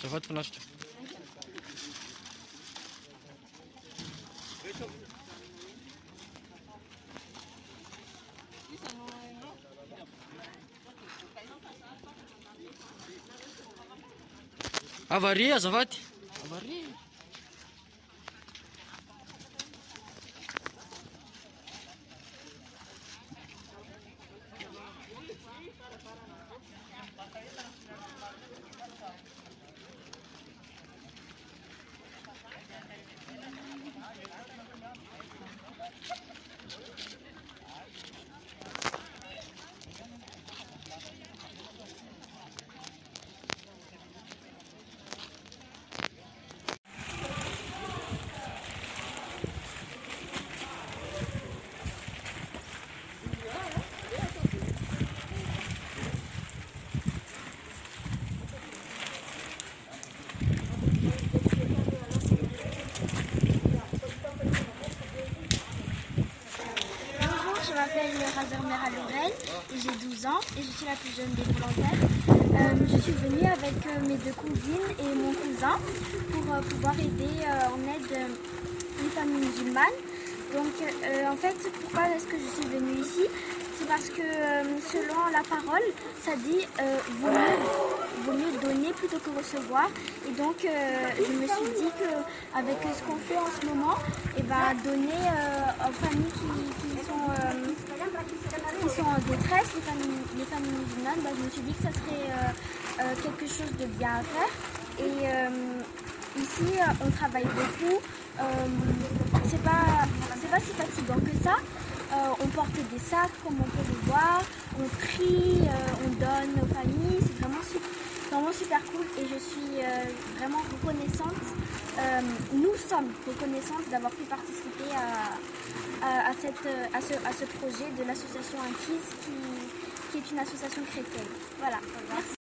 Zawadi finaritra. Avaria azafady. Avaria. Je m'appelle Razermera Laurel et j'ai 12 ans et je suis la plus jeune des volontaires. Je suis venue avec mes deux cousines et mon cousin pour pouvoir aider en aide les familles musulmanes. Donc en fait, pourquoi est-ce que je suis venue ici? C'est parce que selon la parole, ça dit vaut mieux donner plutôt que recevoir. Et donc je me suis dit qu'avec ce qu'on fait en ce moment, et ben, donner aux familles qui sont en détresse, les familles musulmanes, ben, je me suis dit que ça serait quelque chose de bien à faire. Et ici, on travaille beaucoup. C'est pas si fatigant que ça. On porte des sacs comme on peut le voir, on prie, on donne aux familles, c'est vraiment super cool et je suis vraiment reconnaissante. Nous sommes reconnaissantes d'avoir pu participer à ce projet de l'association Inquise qui est une association chrétienne. Voilà, merci.